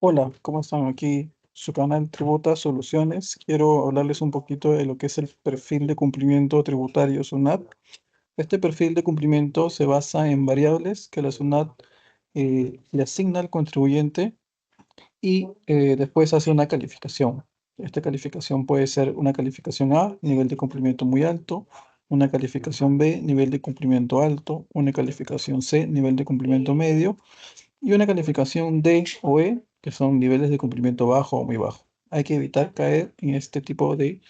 Hola, ¿cómo están? Aquí su canal Tributa Soluciones. Quiero hablarles un poquito de lo que es el perfil de cumplimiento tributario SUNAT. Este perfil de cumplimiento se basa en variables que la SUNAT le asigna al contribuyente y después hace una calificación. Esta calificación puede ser una calificación A, nivel de cumplimiento muy alto, una calificación B, nivel de cumplimiento alto, una calificación C, nivel de cumplimiento medio y una calificación D o E, que son niveles de cumplimiento bajo o muy bajo. Hay que evitar caer en este tipo de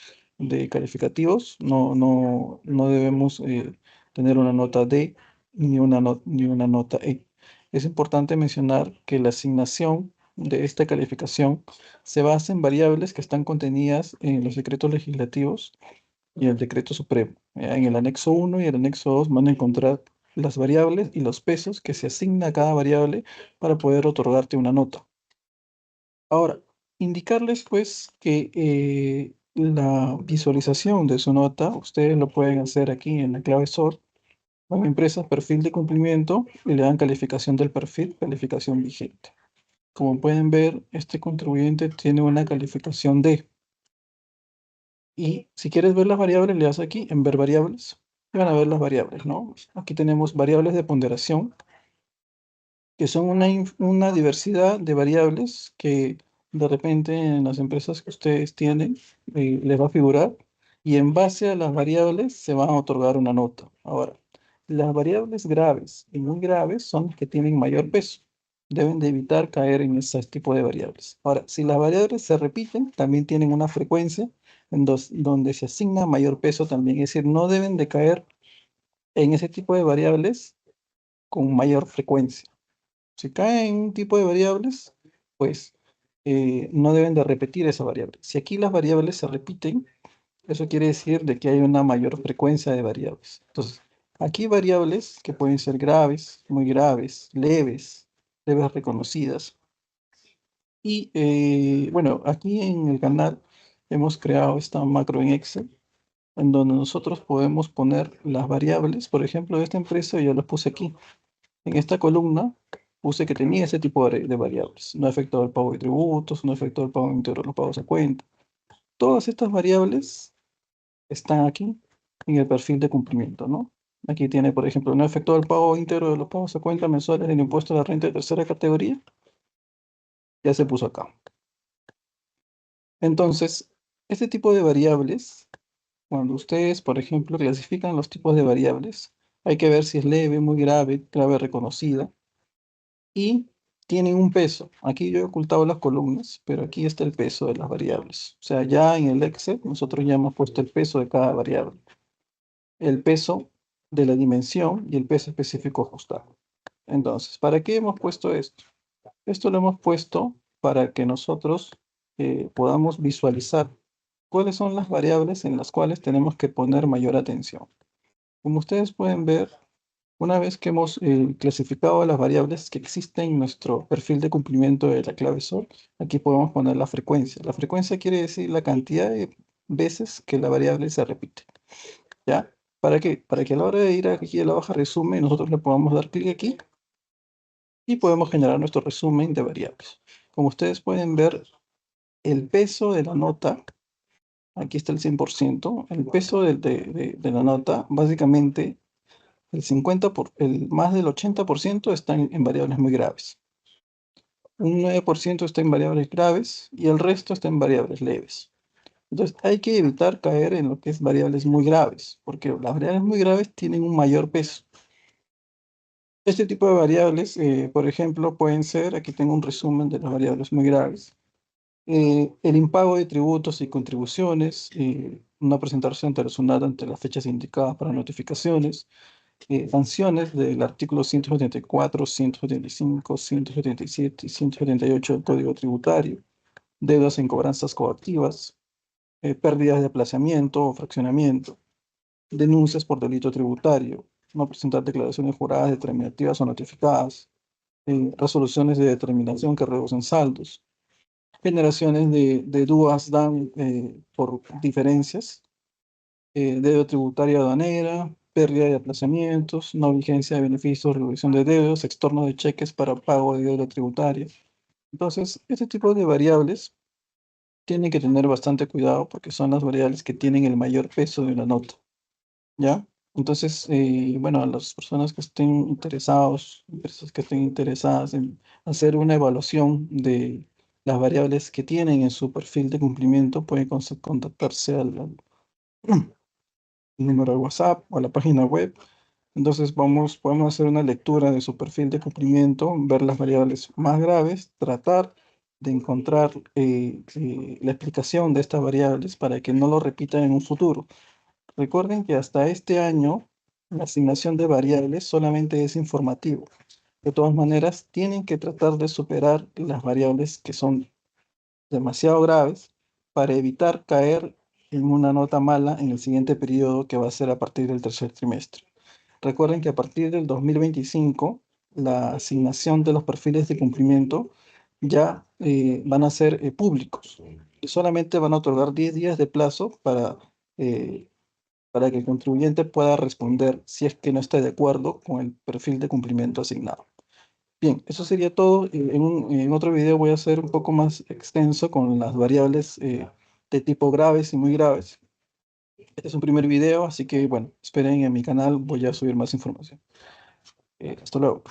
calificativos. No debemos tener una nota D ni una nota E. Es importante mencionar que la asignación de esta calificación se basa en variables que están contenidas en los decretos legislativos y el decreto supremo. En el anexo uno y el anexo 2 van a encontrar las variables y los pesos que se asigna a cada variable para poder otorgarte una nota. Ahora, indicarles pues que la visualización de su nota, ustedes lo pueden hacer aquí en la clave SOR, van a empresas, perfil de cumplimiento y le dan calificación del perfil, calificación vigente. Como pueden ver, este contribuyente tiene una calificación D. Y si quieres ver las variables, le das aquí en ver variables. Y van a ver las variables, ¿no? Aquí tenemos variables de ponderación, que son una diversidad de variables que de repente en las empresas que ustedes tienen les va a figurar. Y en base a las variables se va a otorgar una nota. Ahora, las variables graves y muy graves son las que tienen mayor peso. Deben de evitar caer en ese tipo de variables. Ahora, si las variables se repiten, también tienen una frecuencia donde se asigna mayor peso también. Es decir, no deben de caer en ese tipo de variables con mayor frecuencia. Si caen en un tipo de variables, pues no deben de repetir esa variable. Si aquí las variables se repiten, eso quiere decir de que hay una mayor frecuencia de variables. Entonces, aquí variables que pueden ser graves, muy graves, leves reconocidas. Y bueno, aquí en el canal hemos creado esta macro en Excel, en donde nosotros podemos poner las variables. Por ejemplo, de esta empresa yo las puse aquí. En esta columna puse que tenía ese tipo de variables. No afectado el pago de tributos, no afectado el pago íntegro de los pagos a cuenta. Todas estas variables están aquí en el perfil de cumplimiento, ¿no? Aquí tiene, por ejemplo, no afectado el pago íntegro de los pagos a cuenta mensuales del impuesto a la renta de tercera categoría. Ya se puso acá. Entonces, este tipo de variables, cuando ustedes, por ejemplo, clasifican los tipos de variables, hay que ver si es leve, muy grave, grave reconocida, y tienen un peso. Aquí yo he ocultado las columnas, pero aquí está el peso de las variables. O sea, ya en el Excel nosotros ya hemos puesto el peso de cada variable, el peso de la dimensión y el peso específico ajustado. Entonces, ¿para qué hemos puesto esto? Esto lo hemos puesto para que nosotros podamos visualizar cuáles son las variables en las cuales tenemos que poner mayor atención. Como ustedes pueden ver, una vez que hemos clasificado las variables que existen en nuestro perfil de cumplimiento de la clave SOR, aquí podemos poner la frecuencia. La frecuencia quiere decir la cantidad de veces que la variable se repite. ¿Ya? ¿Para qué? Para que a la hora de ir aquí a la hoja resumen, nosotros le podamos dar clic aquí y podemos generar nuestro resumen de variables. Como ustedes pueden ver, el peso de la nota, aquí está el 100%, el peso de la nota, básicamente más del 80% está en variables muy graves. Un 9% está en variables graves y el resto está en variables leves. Entonces hay que evitar caer en lo que es variables muy graves, porque las variables muy graves tienen un mayor peso. Este tipo de variables, por ejemplo, pueden ser, aquí tengo un resumen de las variables muy graves, el impago de tributos y contribuciones, una presentación personal ante las fechas indicadas para notificaciones, sanciones del artículo 174, 175, 177 y 178 del Código Tributario, deudas en cobranzas coactivas, pérdidas de aplazamiento o fraccionamiento, denuncias por delito tributario, no presentar declaraciones juradas determinativas o notificadas, resoluciones de determinación que reducen saldos, generaciones de dudas dan por diferencias, deuda tributaria aduanera, pérdida de aplazamientos, no vigencia de beneficios, reducción de deudas, extorno de cheques para pago de deuda tributaria. Entonces, este tipo de variables tienen que tener bastante cuidado porque son las variables que tienen el mayor peso de la nota, ¿ya? Entonces, bueno, a las personas que estén interesados, empresas que estén interesadas en hacer una evaluación de las variables que tienen en su perfil de cumplimiento, pueden contactarse al número de WhatsApp o a la página web. Entonces podemos hacer una lectura de su perfil de cumplimiento, ver las variables más graves, tratar de encontrar la explicación de estas variables para que no lo repitan en un futuro. Recuerden que hasta este año la asignación de variables solamente es informativo. De todas maneras, tienen que tratar de superar las variables que son demasiado graves para evitar caer en una nota mala en el siguiente periodo que va a ser a partir del tercer trimestre. Recuerden que a partir del 2025, la asignación de los perfiles de cumplimiento ya van a ser públicos y solamente van a otorgar 10 días de plazo eh, para que el contribuyente pueda responder si es que no está de acuerdo con el perfil de cumplimiento asignado. Bien, eso sería todo. En otro video voy a hacer un poco más extenso con las variables de tipo graves y muy graves. Este es un primer video, así que bueno, esperen en mi canal, voy a subir más información. Hasta luego.